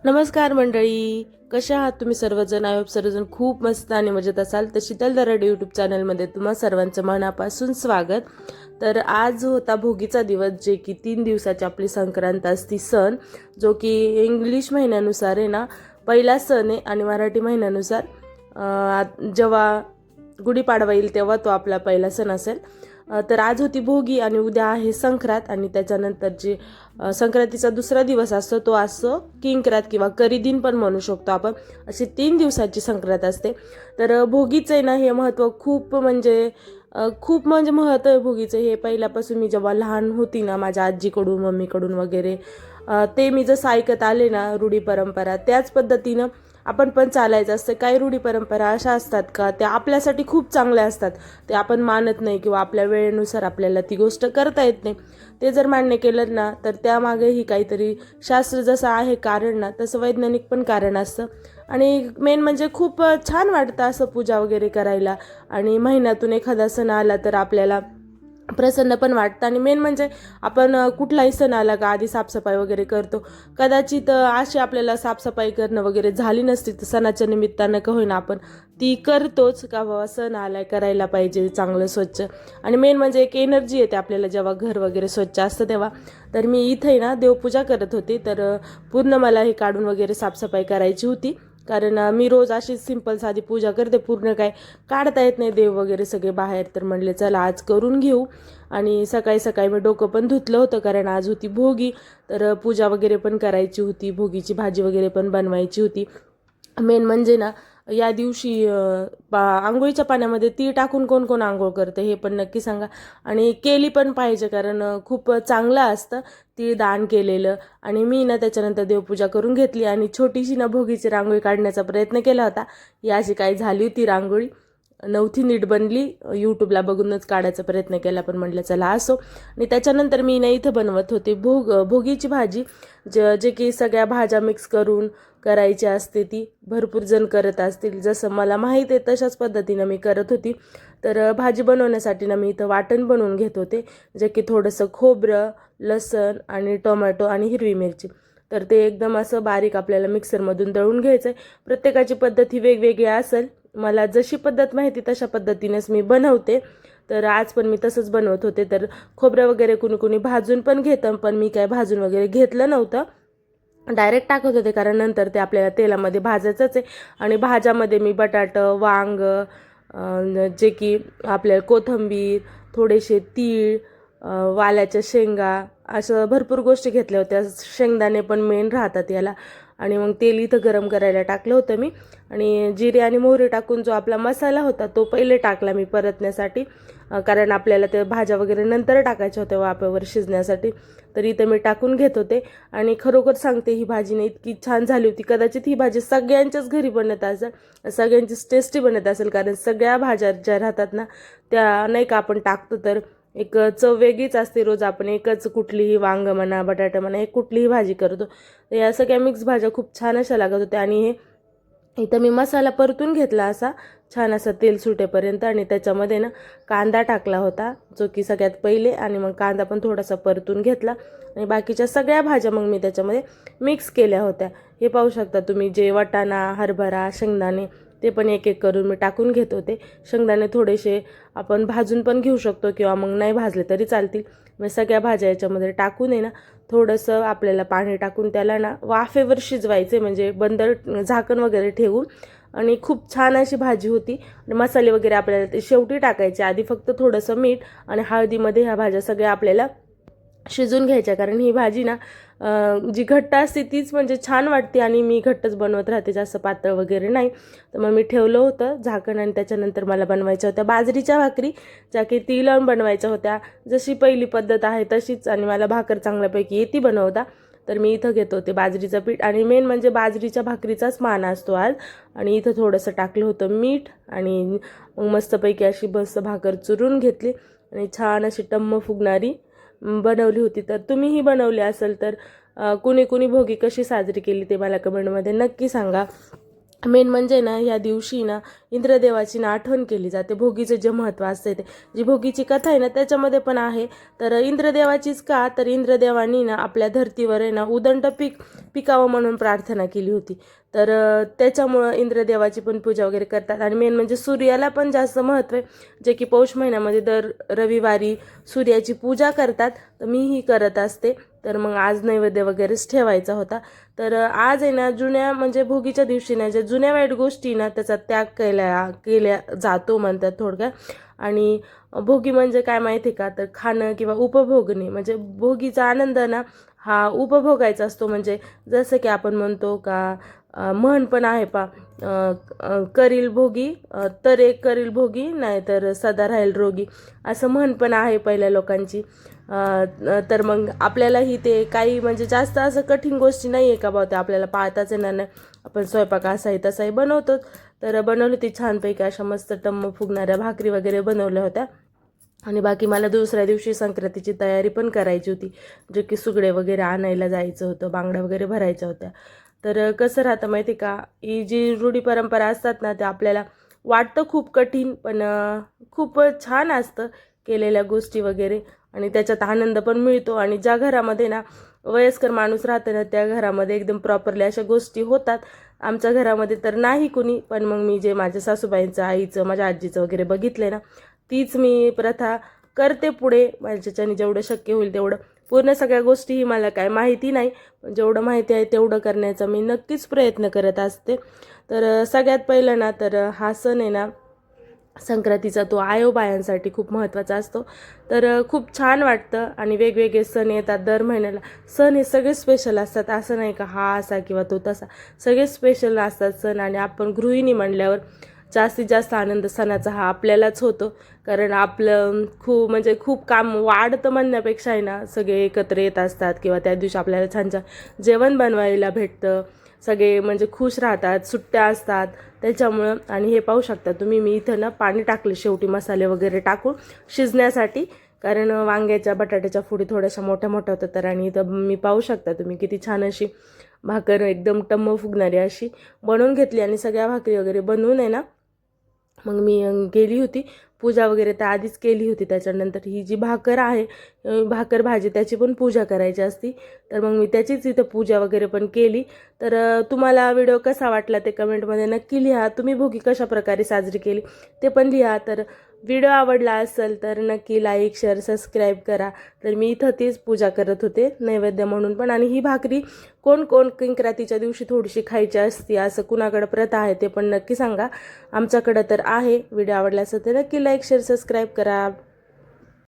नमस्कार मंडळी, कशा आहात तुम्ही सर्वजण? आय होप सर्वजण खूप मस्त आणि मजेत असाल. तर शीतल दराडे यूट्यूब चॅनलमध्ये तुम्हा सर्वांचं मनापासून स्वागत. तर आज होता भोगीचा दिवस, जे की 3 दिवसाची आपली संक्रांत असती सण, जो की इंग्लिश महिन्यानुसार आहे ना पहिला सण आहे आणि मराठी महिन्यानुसार जेव्हा गुढीपाडवा येईल तेव्हा तो आपला पहिला सण असेल. तर आज होती भोगी आणि उद्या आहे संक्रांत आणि त्याच्यानंतर जे संक्रांतीचा दुसरा दिवस असतो तो असतो किंक्रांत किंवा करीदिन पण म्हणू शकतो आपण. अशी 3 दिवसाची संक्रांत असते. तर भोगीचं आहे ना हे महत्त्व खूप म्हणजे महत्त्व आहे भोगीचं. हे पहिल्यापासून मी जेव्हा लहान होती ना, माझ्या आजीकडून मम्मीकडून वगैरे ते मी जसं ऐकत आले ना रूढी परंपरा, त्याच पद्धतीनं आपण पण चालायचं असतं. काही रूढी परंपरा अशा असतात का त्या आपल्यासाठी खूप चांगल्या असतात, ते आपण मानत नाही किंवा आपल्या वेळेनुसार आपल्याला ती गोष्ट करता येत नाही. ते जर मान्य केलं ना तर त्यामागेही काहीतरी शास्त्र जसं आहे कारण ना, तसं वैज्ञानिक पण कारण असतं. आणि मेन म्हणजे खूप छान वाटतं असं पूजा वगैरे करायला. आणि महिन्यातून एखादा सण आला तर आपल्याला प्रसन्न पण वाटतं. आणि मेन म्हणजे आपण कुठलाही सण आला का आधी साफसफाई वगैरे करतो. कदाचित अशी आपल्याला साफसफाई करणं वगैरे झाली नसती तर सणाच्या निमित्तानं का होईना आपण ती करतोच, का बाबा सण आलाय करायला पाहिजे चांगलं स्वच्छ. आणि मेन म्हणजे एक एनर्जी येते आपल्याला जेव्हा घर वगैरे स्वच्छ असतं तेव्हा. तर मी इथे ना देवपूजा करत होते, तर पूर्ण मला हे काढून वगैरे साफसफाई करायची होती. कारण मी रोज अशी सिंपल साधी पूजा करते, पूर्ण काय काढता येत नाही देव वगैरे सगळे बाहेर. तर म्हणले चला आज करून घेऊ. आणि सकाळी सकाळी मी डोकं पण धुतलं होतं कारण आज होती भोगी. तर पूजा वगैरे पण करायची होती, भोगीची भाजी वगैरे पण बनवायची होती. मेन म्हणजे ना या दिवशी आंघोळीच्या पाण्यामध्ये तीळ टाकून कोण कोण आंघोळ करतं हे पण नक्की सांगा. आणि केली पण पाहिजे कारण खूप चांगलं असतं तीळ दान केलेलं. आणि मी ना त्याच्यानंतर देवपूजा करून घेतली आणि छोटीशी ना भोगीची रांगोळी काढण्याचा प्रयत्न केला होता. ही अशी काही झाली होती रांगोळी, नव्हती नीट बनली. यूट्यूबला बघूनच काढायचा प्रयत्न केला पण म्हटलं चला असो. आणि त्याच्यानंतर मी ना इथं बनवत होते भोगीची भाजी, जे की सगळ्या भाज्या मिक्स करून करायची असते. ती भरपूर जण करत असतील, जसं मला माहीत आहे तशाच पद्धतीनं मी करत होती. तर भाजी बनवण्यासाठी ना मी इथं वाटण बनवून घेत होते, जे की थोडंसं खोबरं, लसण आणि टोमॅटो आणि हिरवी मिरची. तर ते एकदम असं बारीक आपल्याला मिक्सरमधून दळून घ्यायचं आहे. प्रत्येकाची पद्धत ही वेगवेगळी असेल, मला जशी पद्धत माहिती तशा पद्धतीनेच मी बनवते. तर आज पण मी तसंच बनवत होते. तर खोबरं वगैरे कुणी कुणी भाजून पण घेतं, पण मी काय भाजून वगैरे घेतलं नव्हतं, डायरेक्ट टाकत होते कारण नंतर ते आपल्याला तेलामध्ये भाजायचंच आहे. आणि भाज्यामध्ये मी बटाटं, वांग, जे की आपल्याला कोथिंबीर, थोडेसे तीळ, वाल्याच्या शेंगा, असं भरपूर गोष्टी घेतल्या होत्या. शेंगदाणे पण मेन राहतात याला. आणि मग तेल इथं गरम करायला टाकलं होतं मी. आणि जिरे आणि मोहरी टाकून जो आपला मसाला होता तो पहिले टाकला मी परतण्यासाठी, कारण आपल्याला ते भाज्या वगैरे नंतर टाकायच्या होत्या वाफेवर शिजण्यासाठी. तर इथं मी टाकून घेत होते. आणि खरोखर सांगते ही भाजी ना इतकी छान झाली होती. कदाचित ही भाजी सगळ्यांच्याच घरी बनत असेल, सगळ्यांचीच टेस्टी बनत असेल, कारण सगळ्या भाज्या ज्या राहतात ना त्या नाही का आपण टाकतो तर एक चव वेगळीच असते. रोज आपण एकच कुठलीही वांग म्हणा, बटाटा म्हणा, एक कुठलीही भाजी करतो, तर या सगळ्या मिक्स भाज्या खूप छान अशा लागत होत्या. आणि हे इथं मी मसाला परतून घेतला असा छान असा तेल सुटेपर्यंत. आणि त्याच्यामध्ये ना कांदा टाकला होता, जो की सगळ्यात पहिले. आणि मग कांदा पण थोडासा परतून घेतला आणि बाकीच्या सगळ्या भाज्या मग मी त्याच्यामध्ये मिक्स केल्या होत्या. हे पाहू शकता तुम्ही, जे वाटाणा, हरभरा, शेंगदाणे ते पण एक एक करून मी टाकून घेत होते. शेंगदाणे थोडेसे आपण भाजून पण घेऊ शकतो किंवा मग नाही भाजले तरी चालतील. मग सगळ्या भाज्या याच्यामध्ये टाकून आहे ना थोडंसं आपल्याला पाणी टाकून त्याला ना वाफेवर शिजवायचे, म्हणजे बंद झाकण वगैरे ठेवून. आणि खूप छान अशी भाजी होती. आणि मसाले वगैरे आपल्याला ते शेवटी टाकायचे, आधी फक्त थोडंसं मीठ आणि हळदीमध्ये ह्या भाज्या सगळ्या आपल्याला शिजून घ्यायच्या. कारण ही भाजी ना जी घट्ट असते तीच म्हणजे छान वाटते. आणि मी घट्टच बनवत राहते, जास्त पातळ वगैरे नाही. तर मग मी ठेवलं होतं झाकण. आणि त्याच्यानंतर मला बनवायच्या होत्या बाजरीच्या भाकरी, ज्या की तीळ लावून बनवायच्या होत्या, जशी पहिली पद्धत आहे तशीच. आणि मला भाकर चांगल्यापैकी येते बनवता. तर मी इथं घेत होते बाजरीचं पीठ. आणि मेन म्हणजे बाजरीच्या भाकरीचाच मान असतो आज. आणि इथं थोडंसं टाकलं होतं मीठ. आणि मग मस्तपैकी अशी भाकर चुरून घेतली आणि छान अशी टम्म फुगणारी बनवली होती. तर तुम्हीही बनवली असेल तर कुणी कुणी भोगी कशी साजरी केली ते मला कमेंटमध्ये नक्की सांगा. मेन म्हणजे ना ह्या दिवशी ना इंद्रदेवाची ना आठवण केली जाते. भोगीचं जे महत्त्व असते ते जी भोगीची कथा आहे ना त्याच्यामध्ये पण आहे. तर इंद्रदेवाचीच का, तर इंद्रदेवानी ना आपल्या धर्तीवर आहे ना उदंड पिकावं म्हणून प्रार्थना केली होती. तर त्याच्यामुळं इंद्रदेवाची पण पूजा वगैरे करतात. आणि मेन म्हणजे सूर्याला पण जास्त महत्त्व आहे, जे की पौष महिन्यामध्ये दर रविवारी सूर्याची पूजा करतात. तर मीही करत असते. तर मग आज नैवेद्य वगैरेच ठेवायचा होता. तर आज आहे ना जुन्या म्हणजे भोगीच्या दिवशी ना ज्या जुन्या वाईट गोष्टी ना त्याचा त्याग केल्या जातो म्हणतात थोडक्यात. आणि भोगी म्हणजे काय माहिती का, तर खाणं किंवा उपभोगणे म्हणजे भोगीचा आनंद ना हा उपभोगायचा असतो. म्हणजे जसं की आपण म्हणतो का म्हण पण आहे पा, करील भोगी तर एक करील भोगी नाही तर सदा राहील रोगी, असं म्हण पण आहे पहिल्या लोकांची. तर मग आपल्यालाही ते काही म्हणजे जास्त असं कठीण गोष्टी नाही आहे का बा ते आपल्याला पाळताच येणार नाही. आपण स्वयंपाक असाही तसाही बनवतोच. तर बनवली ती छानपैकी अशा मस्त टम्म फुगणाऱ्या भाकरी वगैरे बनवल्या होत्या. आणि बाकी मला दुसऱ्या दिवशी संक्रांतीची तयारी पण करायची होती, जे की सुगडे वगैरे आणायला जायचं होतं, बांगड्या वगैरे भरायच्या होत्या. तर कसं राहतं माहिती का, ही जी रूढी परंपरा असतात ना ते आपल्याला वाटतं खूप कठीण, पण खूप छान असतं केलेल्या गोष्टी वगैरे. आणि त्याच्यात आनंद पण मिळतो. आणि ज्या घरामध्ये ना वयस्कर माणूस राहतं ना त्या घरामध्ये एकदम प्रॉपरली अशा गोष्टी होतात. आमच्या घरामध्ये तर नाही कुणी, पण मग मी जे माझ्या सासूबाईंचं, आईचं, माझ्या आजीचं वगैरे बघितलं ना तीच मी प्रथा करते पुढे. माझ्याच्याने जेवढं शक्य होईल तेवढं. पूर्ण सगळ्या गोष्टीही मला काय माहिती नाही, पण जेवढं माहिती आहे तेवढं करण्याचा मी नक्कीच प्रयत्न करत असते. तर सगळ्यात पहिलं ना तर हा सण आहे ना संक्रांतीचा, तो आयोबायांसाठी खूप महत्त्वाचा असतो. तर खूप छान वाटतं. आणि वेगवेगळे सण येतात दर महिन्याला. सण हे सगळे स्पेशल असतात, असं नाही का हा असा किंवा तो तसा, सगळे स्पेशल असतात सण. आणि आपण गृहिणी म्हणल्यावर जास्तीत जास्त आनंद सणाचा हा आपल्यालाच होतो. कारण आपलं खूप काम वाढतं म्हणण्यापेक्षा आहे ना सगळे एकत्र येत असतात, किंवा त्या दिवशी आपल्याला छान छान जेवण बनवायला भेटतं. सगळे म्हणजे खुश राहतात, सुट्ट्या असतात त्याच्यामुळं. आणि हे पाहू शकता तुम्ही, मी इथं ना पाणी टाकले शेवटी मसाले वगैरे टाकून शिजण्यासाठी, कारण वांग्याच्या बटाट्याच्या फोडी थोड्याशा मोठ्या मोठ्या होत्या. तर आणि इथं मी पाहू शकता तुम्ही किती छान अशी भाकर एकदम टम्म फुगणारी अशी बनवून घेतली. आणि सगळ्या भाकरी वगैरे बनवून आहे ना मग मी गेली होती. पूजा वगैरे तर आधीच केली होती. त्याच्यानंतर ही जी भाकर आहे, भाकर भाजी, त्याची पण पूजा करायची असती. तर मग मी त्याचीच इथं पूजा वगैरे पण केली. तर तुम्हाला व्हिडिओ कसा वाटला ते कमेंटमध्ये नक्की लिहा. तुम्ही भोगी कशा प्रकारे साजरी केली ते पण लिहा. तर व्हिडिओ आवडला असेल तर नक्की लाईक, शेअर, सबस्क्राईब करा. तर मी इथं तीच पूजा करत होते नैवेद्य म्हणून पण. आणि ही भाकरी कोण संक्रांतीच्या दिवशी थोडीशी खायची असते, असं कुणाकडे प्रथा आहे ते पण नक्की सांगा. आमच्याकडं तर आहे. व्हिडिओ आवडला असेल तर नक्की लाईक, शेअर, सबस्क्राईब करा.